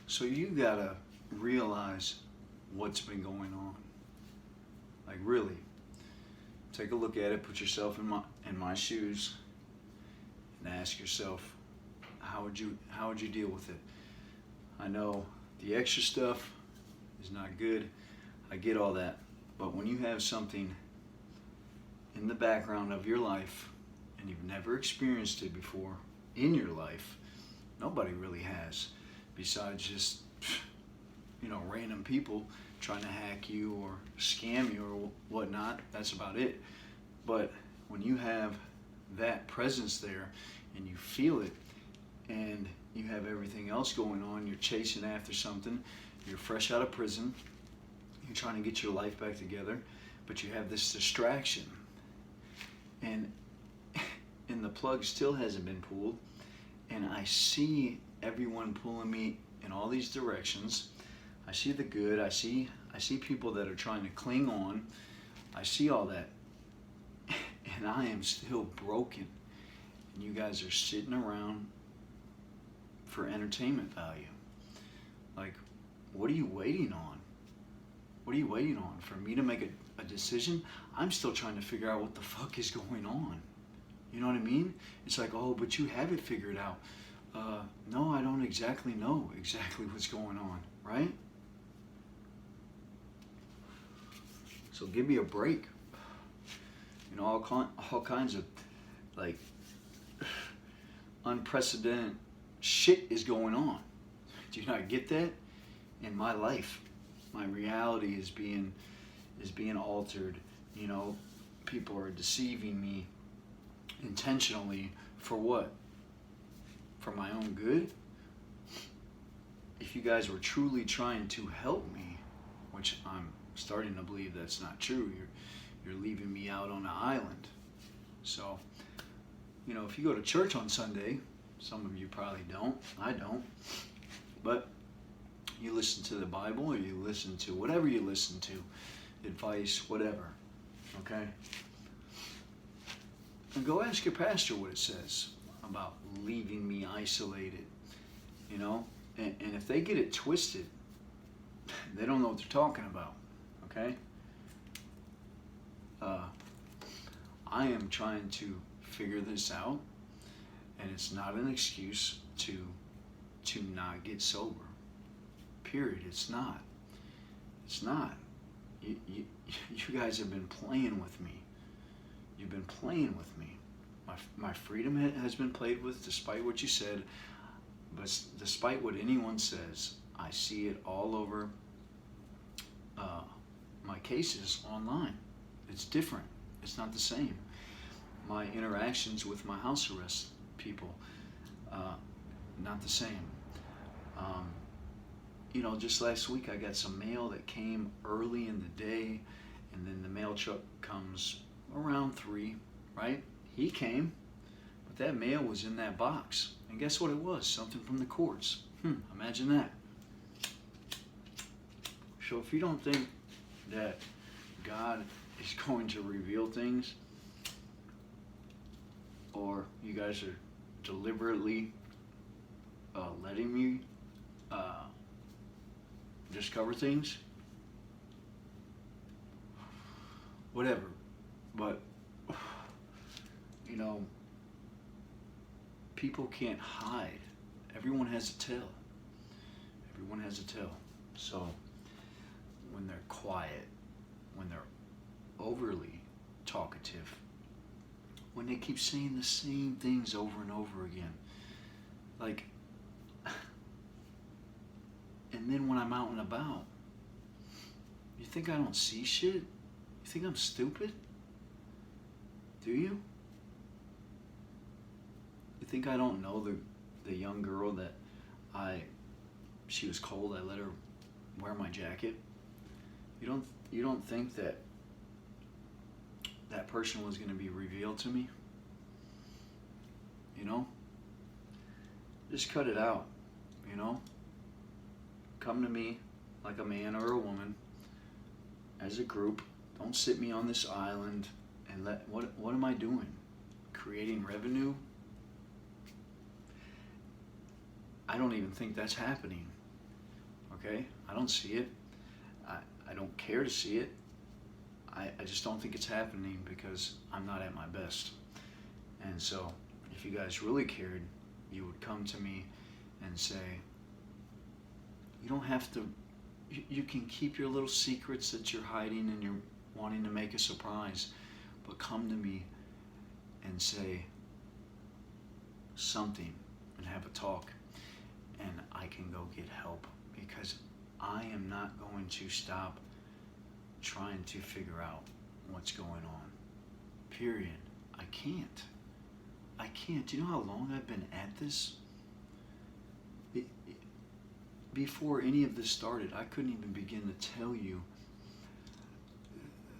So you gotta realize what's been going on. Like really, take a look at it. Put yourself in my shoes, and ask yourself, how would you deal with it? I know the extra stuff is not good. I get all that, but when you have something in the background of your life and you've never experienced it before in your life, nobody really has, besides just random people trying to hack you or scam you or whatnot. That's about it. But when you have that presence there and you feel it and you have everything else going on, you're chasing after something, you're fresh out of prison, you're trying to get your life back together, but you have this distraction and the plug still hasn't been pulled, and I see everyone pulling me in all these directions. I see the good, I see people that are trying to cling on. I see all that. And I am still broken. And you guys are sitting around for entertainment value. Like, what are you waiting on? What are you waiting on? For me to make a decision? I'm still trying to figure out what the fuck is going on. You know what I mean? It's like, oh, but you have it figured out. No, I don't exactly know exactly what's going on, right? So give me a break. All kinds of like unprecedented shit is going on. Do you not get that? In my life, my reality is being altered. People are deceiving me intentionally for what? For my own good? If you guys were truly trying to help me, which I'm starting to believe that's not true, you're leaving me out on an island. So, if you go to church on Sunday, some of you probably don't, I don't, but you listen to the Bible or you listen to whatever you listen to, advice, whatever, okay? And go ask your pastor what it says about leaving me isolated, and if they get it twisted, they don't know what they're talking about, okay? I am trying to figure this out, and it's not an excuse to not get sober. Period. It's not. It's not. You guys have been playing with me. You've been playing with me. My freedom has been played with, despite what you said. But despite what anyone says, I see it all over my cases online. It's different. It's not the same. My interactions with my house arrest people, not the same. Just last week I got some mail that came early in the day, and then the mail truck comes around 3, right? He came, but that mail was in that box. And guess what it was? Something from the courts. Imagine that. So if you don't think that God is going to reveal things, or you guys are deliberately letting me discover things, whatever. But people can't hide. Everyone has a tell. Everyone has a tell. So when they're quiet, when they're overly talkative, when they keep saying the same things over and over again, like, and then when I'm out and about, you think I don't see shit? You think I'm stupid? Do you? You think I don't know the young girl that she was cold, I let her wear my jacket? You don't think that person was going to be revealed to me? Just cut it out, Come to me like a man or a woman, as a group. Don't sit me on this island and what am I doing? Creating revenue? I don't even think that's happening. okay? I don't see it. I don't care to see it. I just don't think it's happening because I'm not at my best. And so, if you guys really cared, you would come to me and say, you don't have to, you can keep your little secrets that you're hiding and you're wanting to make a surprise, but come to me and say something and have a talk, and I can go get help, because I am not going to stop trying to figure out what's going on. Period. I can't. Do you know how long I've been at this? Before any of this started, I couldn't even begin to tell you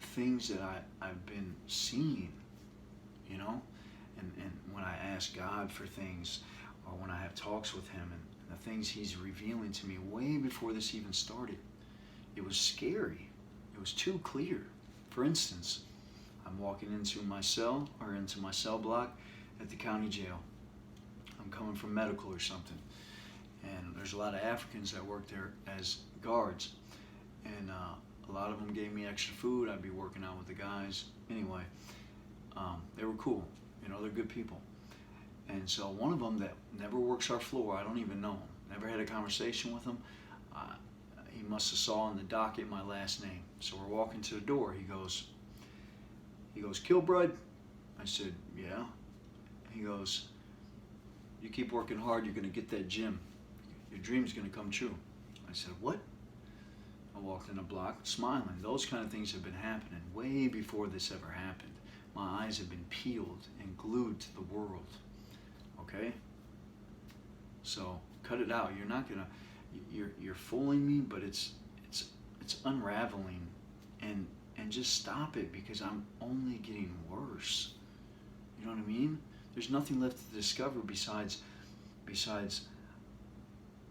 things that I've been seeing, you know? And when I ask God for things, or when I have talks with Him, and the things He's revealing to me way before this even started, it was scary. It was too clear. For instance, I'm walking into my cell, or into my cell block at the county jail. I'm coming from medical or something. And there's a lot of Africans that work there as guards. And a lot of them gave me extra food. I'd be working out with the guys. Anyway, they were cool. You know, they're good people. And so one of them that never works our floor, I don't even know him, never had a conversation with him. He must have saw on the docket my last name. So we're walking to the door. He goes, Kilbride? I said, yeah. He goes, you keep working hard, you're going to get that gym. Your dream's going to come true. I said, what? I walked in the block smiling. Those kind of things have been happening way before this ever happened. My eyes have been peeled and glued to the world. Okay? So cut it out. You're not going to, you're fooling me, but it's unraveling, and just stop it, because I'm only getting worse. You know what I mean? There's nothing left to discover besides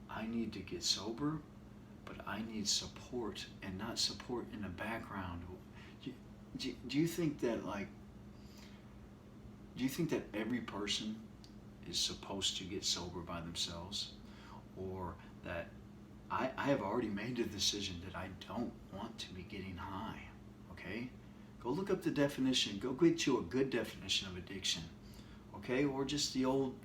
I need to get sober, but I need support, and not support in the background. Do you think that every person is supposed to get sober by themselves? Or that I have already made the decision that I don't want to be getting high, okay? Go look up the definition. Go get you a good definition of addiction, okay? Or just the old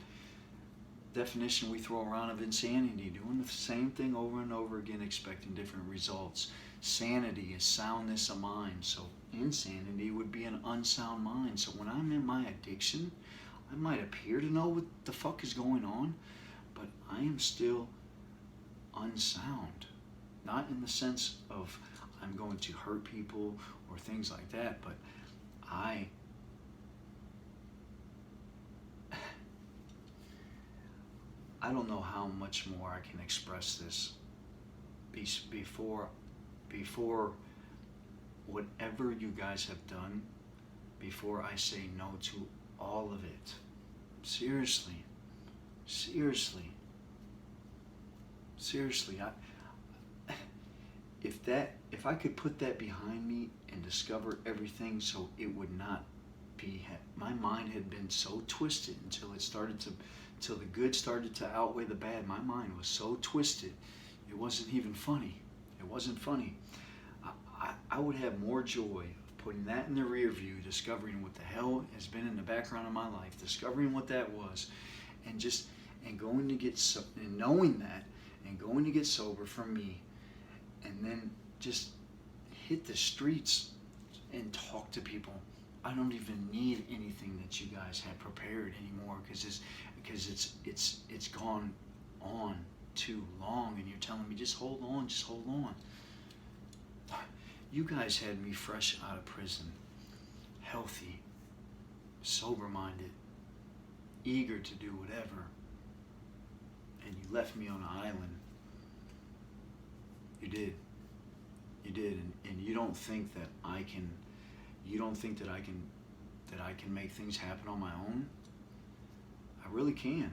definition we throw around of insanity, doing the same thing over and over again, expecting different results. Sanity is soundness of mind, so insanity would be an unsound mind. So when I'm in my addiction, I might appear to know what the fuck is going on, but I am still unsound. Not in the sense of I'm going to hurt people or things like that, but I don't know how much more I can express this before whatever you guys have done, before I say no to all of it. Seriously, if I could put that behind me and discover everything, so it would not be, my mind had been so twisted until the good started to outweigh the bad. My mind was so twisted, it wasn't even funny. It wasn't funny. I would have more joy of putting that in the rear view, discovering what the hell has been in the background of my life, discovering what that was, and going to get and knowing that, and going to get sober for me, and then just hit the streets and talk to people. I don't even need anything that you guys have prepared anymore, because it's gone on too long, and you're telling me just hold on. You guys had me fresh out of prison, healthy, sober-minded, eager to do whatever, and you left me on an island. You did, and you don't think that I can make things happen on my own? I really can.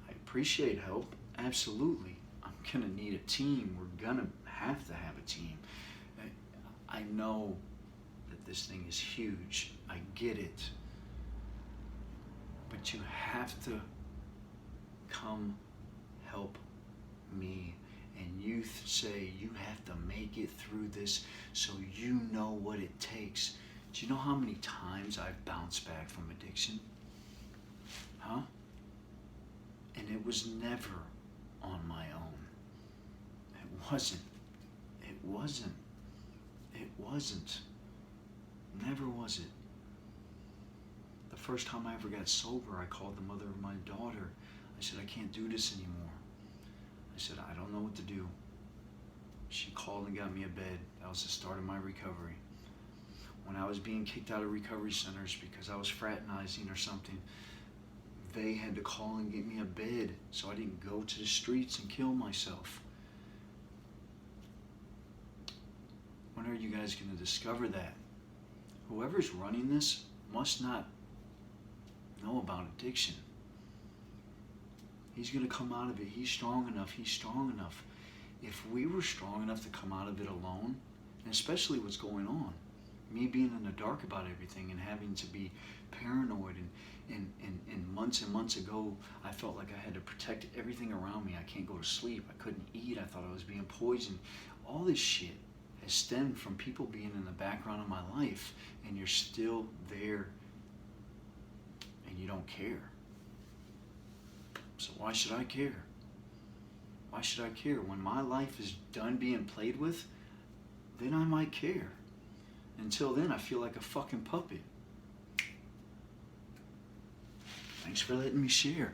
I appreciate help, absolutely. I'm gonna need a team. We're gonna have to have a team. I know that this thing is huge. I get it. But you have to come help me. And you say you have to make it through this so you know what it takes. Do you know how many times I've bounced back from addiction? Huh? And it was never on my own. It wasn't. It wasn't. It wasn't. Never was it. The first time I ever got sober, I called the mother of my daughter. I said, I can't do this anymore. I said, I don't know what to do. She called and got me a bed. That was the start of my recovery. When I was being kicked out of recovery centers because I was fraternizing or something, they had to call and get me a bed so I didn't go to the streets and kill myself. When are you guys going to discover that? Whoever's running this must not know about addiction. He's going to come out of it. He's strong enough. He's strong enough. If we were strong enough to come out of it alone, and especially what's going on, me being in the dark about everything and having to be paranoid, and months and months ago, I felt like I had to protect everything around me. I can't go to sleep. I couldn't eat. I thought I was being poisoned. All this shit has stemmed from people being in the background of my life, and you're still there and you don't care. So why should I care? Why should I care? When my life is done being played with, then I might care. Until then, I feel like a fucking puppet. Thanks for letting me share.